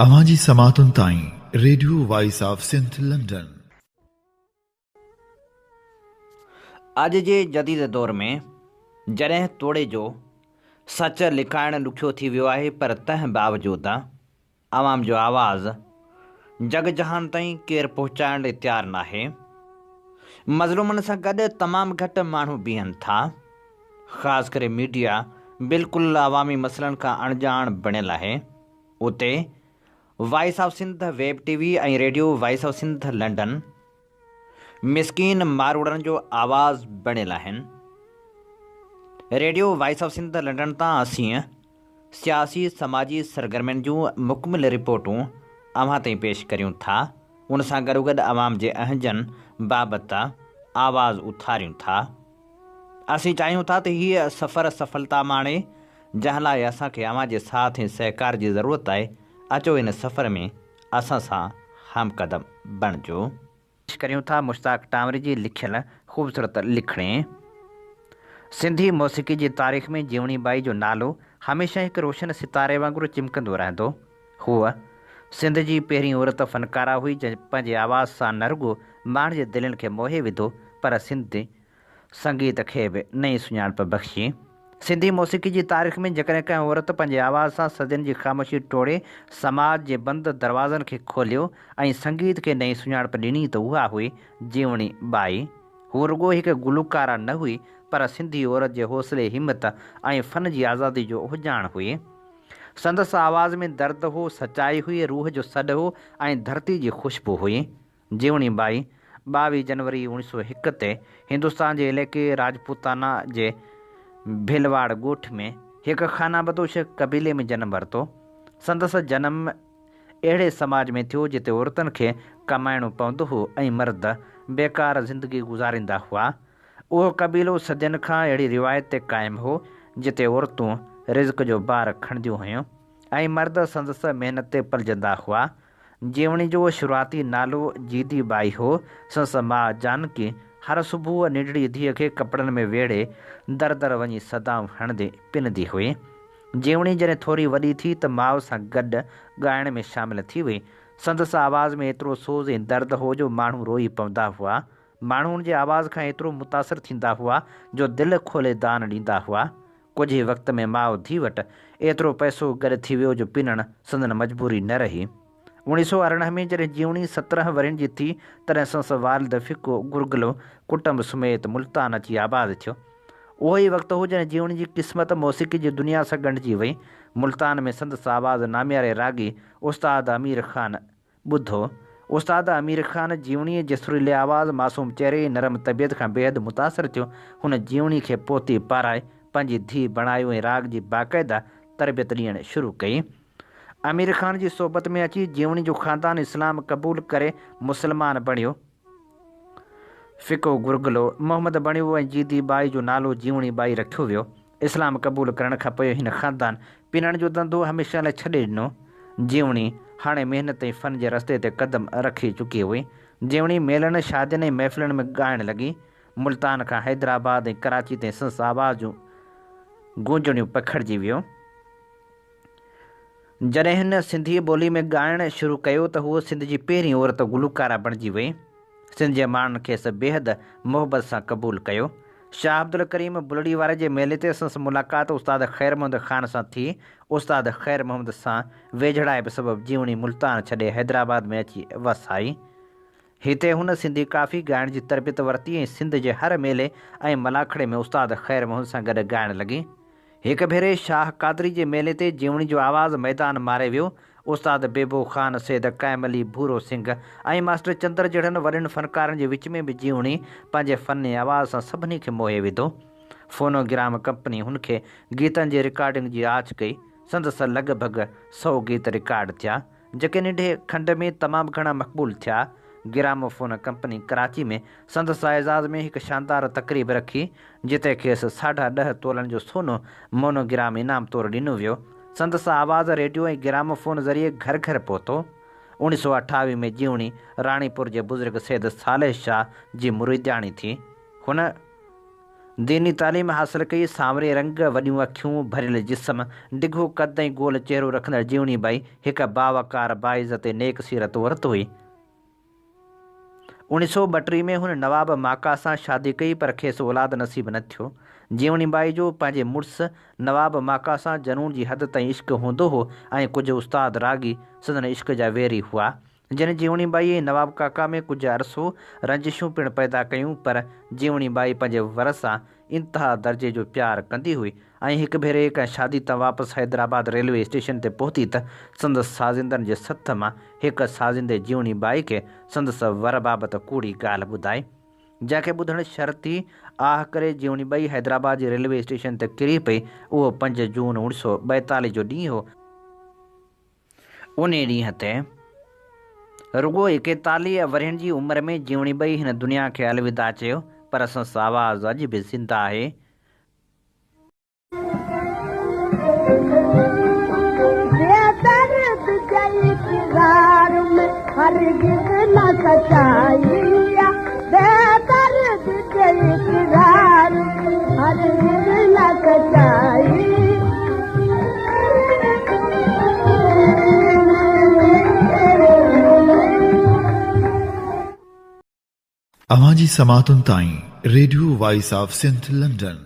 अवांजी समातुन ताईं radio voice of Sindh London. अॼु जे जदीद दौर में जॾहिं तोड़े जो सच लिकाइणु ॾुखियो थी वियो आहे, पर तंहिं बावजूदि आवाम जो आवाज़ु जग जहान ताईं केरु पहुचाइण लाइ तयारु नाहे। मज़लूमनि सां गॾु तमामु घटि माण्हू बीहनि था। ख़ासि करे मीडिया बिल्कुलु अवामी मसइलनि खां अणॼाण बणियलु आहे। उते voice of Sindh web TV ऐं radio voice of Sindh London मिसकीन मारूड़नि जो आवाज़ बणियलु आहिनि। Radio voice of Sindh London तां असीं सियासी समाजी सरगर्मियुनि जूं मुकमिल रिपोर्टूं अव्हां ताईं पेश करियूं था। उन सां गॾोगॾु अवाम जे अहजनि बाबति आवाज़ उथारियूं था। असीं चाहियूं था त हीअ सफ़र सफलता माणे, जंहिं लाइ असांखे अव्हां जे साथ ऐं सहकार जी ज़रूरत आहे। अचो इन सफ़र में असां सां हमक़दम बणिजो। पेश करियूं था मुश्ताक टांवरी जी लिखियल ख़ूबसूरत लिखणे। सिंधी मौसीक़ी जी तारीख़ में जीवणी बाई जो नालो हमेशह हिकु रोशन सितारे वांगुरु चिमकंदो रहंदो। हूअ सिंध जी पहिरीं औरत फ़नकारा हुई जंहिं पंहिंजे आवाज़ सां न रुॻो माण्हुनि जे दिलनि खे मोहे विधो, पर सिंधी संगीत खे बि नई सुञाणप बख़्शी। सिंधी मौसीक़ी जी तारीख़ में जेकॾहिं कंहिं औरत पंहिंजे आवाज़ सां सदियुनि जी ख़ामोशी टोड़े समाज जे बंदि दरवाज़नि खे खोलियो ऐं संगीत खे नई सुञाणप ॾिनी त उहा हुई जीवणी बाई। हू रुॻो हिकु गुलकारा न हुई, पर सिंधी औरत जे हौसले, हिमत ऐं फ़न जी आज़ादी जो हुजाण हुई। संदसि आवाज़ में दर्द हो, सचाई हुई, रूह जो सॾु हो ऐं धरती जी ख़ुशबू हुई। जीवणी बाई 22 जनवरी 1901 ते हिंदुस्तान जे इलाइक़े राजपूताना जे भीलवाड़ ॻोठ में हिकु खानाबदोश क़बीले में जनमु वरितो। संदसि जनमु अहिड़े समाज में थियो जिते औरतुनि खे कमाइणो पवंदो हो ऐं मर्द बेकार ज़िंदगी गुज़ारींदा हुआ। उहो क़बीलो सदियुनि खां अहिड़ी रिवायत ते क़ाइमु हो जिते औरतूं रिज़्क़ जो भार खणंदियूं हुयूं ऐं मर्द संदसि महिनत ते पलिजंदा हुआ। जीवणी जो शुरूआती नालो जीदी बाई हो। संदसि माउ जानकी हर सुबुह निंढड़ी धीअ खे कपिड़नि में वेड़े दर दर वञी सदाऊं हणंदे पिनंदी हुई। जीवणी जॾहिं थोरी वॾी थी त माउ सां गॾु ॻाइण में शामिलु थी वई। संदसि आवाज़ में एतिरो सोज़ ऐं दर्द हो जो माण्हू रोई पवंदा हुआ। माण्हू हुन जे आवाज़ खां एतिरो मुतासिर थींदा हुआ जो दिलि खोले दान ॾींदा हुआ। कुझु ई वक़्त में माउ धीउ वटि एतिरो पैसो गॾु थी वियो जो पिनणु संदन मजबूरी न रही। 1998 में जॾहिं जीवणी 17 वरनि जी थी तॾहिं संदसि वालिद फिको गुरगलो कुटुंब समेत मुल्तान अची आबाद थियो। उहो ई वक़्तु हो जॾहिं जीवणी जी क़िस्मत मौसीक़ी जी दुनिया सां ॻंढिजी वई। मुल्तान में संदसि आवाज़ नामियारे रागी उस्ताद अमीर ख़ान ॿुधो। उस्ताद अमीर ख़ान जीवणीअ जे सुरीले आवाज़, मासूम चहिरे, नरम तबियत खां बेहदि मुतासिर थियो। हुन जीवणी खे पोती पाराए पंहिंजी धीउ बणायो ऐं राग जी बाक़ाइदा तरबियत ॾियणु शुरू कई। अमीर ख़ान जी सोबत में अची जीवणी जो ख़ानदान इस्लाम क़बूल करे मुस्लमान बणियो। फ़िको गुरगलो मोहम्मद बणियो ऐं जीदी बाई जो नालो जीवणी बाई रखियो वियो। इस्लाम क़बूल करण खां पोइ हिन ख़ानदान पिनण जो धंधो हमेशह लाइ छॾे ॾिनो। जीवणी हाणे महिनत ऐं फ़न जे रस्ते ते क़दम रखी चुकी हुई। जीवणी मेलनि, शादियुनि ऐं महफ़िलुनि में ॻाइणु लॻी। मुल्तान खां हैदराबाद ऐं कराची ताईं संदसि आवाज़ जूं गूंजणियूं पखिड़िजी वियो। जॾहिं हिन सिंधी ॿोली में ॻाइणु शुरू कयो त हूअ सिंध जी पहिरीं औरत गुलकारा बणिजी वई। सिंध जे माण्हुनि खेसि बेहदि मुहबत सां क़बूलु कयो। शाह अब्दुल करीम बुलड़ी वारे जे मेले ते संदसि मुलाक़ात उस्ताद ख़ैर मोहम्मद ख़ान सां थी। उस्ताद ख़ैर मोहम्मद सां वेझड़ाइप सबबु जीवणी मुल्तान छॾे हैदराबाद में अची वस आई। हिते हुन सिंधी काफ़ी ॻाइण जी तरबियत वरिती ऐं सिंध जे हर मेले ऐं मलाखड़े में उस्ताद ख़ैर मोहम्मद सां गॾु ॻाइणु लॻी। हिकु भेरे शाह कादरी जे मेले ते जीवणी जो आवाज़ मैदान मारे वियो। उस्ताद बेबो ख़ान, सैद क़ाइम अली, भूरो सिंह ऐं मास्टर चंद्र जहिड़नि वॾनि फ़नकारनि जे विच में बि जीवणी पंहिंजे फ़न ऐं आवाज़ सां सभिनी खे मोहे विधो। फ़ोनोग्राम कंपनी हुनखे गीतनि जी रिकॉर्डिंग जी आछ कई। संदसि लॻभॻि 100 गीत रिकॉर्ड थिया जेके नंढे खंड में तमामु घणा मक़बूल थिया। ग्रामोफोन कंपनी कराची में संदसि एज़ाज़ में हिकु शानदार तक़रीब रखी जिते खेसि 10.5 तोलनि जो सोनो मोनोग्राम इनाम तौरु ॾिनो वियो। संदसि आवाज़ रेडियो ऐं ग्रामोफोन ज़रिए घर घर पहुतो। 1928 में जीवणी राणीपुर जे बुज़ुर्ग सैद सालेह शाह जी मुरीदाणी थी। हुन दीनी तालीम हासिल कई। सांवरे रंग, वॾियूं अखियूं, भरियल जिस्म, डिघो कद ऐं गोल चहिरो रखंदड़ जीवणी बाई हिकु बावकार, बाइज़त ऐं नेक सीरत औरत हुई। 1932 में हुन नवाब माका सां शादी कई, पर खेसि औलाद नसीब न थियो। जीवणी बाई जो पंहिंजे मुड़ुसु नवाब माका सां जनून जी हद ताईं इश्क हूंदो हो ऐं कुझु उस्ताद रागी संदन इश्क जा वेरी हुआ। जिन जीवणी बाई ऐं नवाब काका में कुझु अरसो रंजिशूं पिणु पैदा कयूं, पर जीवणी बाई पंहिंजे वर सां इंतिहा दर्जे जो प्यारु कंदी हुई ऐं हिकु भेरे कंहिं शादी तां वापसि हैदराबाद रेलवे स्टेशन ते पहुती त संदसि साज़िंदनि जे सथ मां हिकु साज़िंदे जीवणी बाई खे संदसि वर बाबति कूड़ी ॻाल्हि ॿुधाई, जंहिंखे ॿुधण शर्ती आह करे जीवणी बाई हैदराबाद जे रेलवे स्टेशन ते किरी पई। उहो 5 जून 1942 जो ॾींहुं हो। उन ॾींहं ते रुगो 41 वरहनि जी उमिरि में जीवणी बाई हिन दुनिया खे अलविदा चयो, पर संदसि आवाज़ अॼु बि ज़िंदा आहे। अवां जी समातुनि ताईं radio voice of Sindh London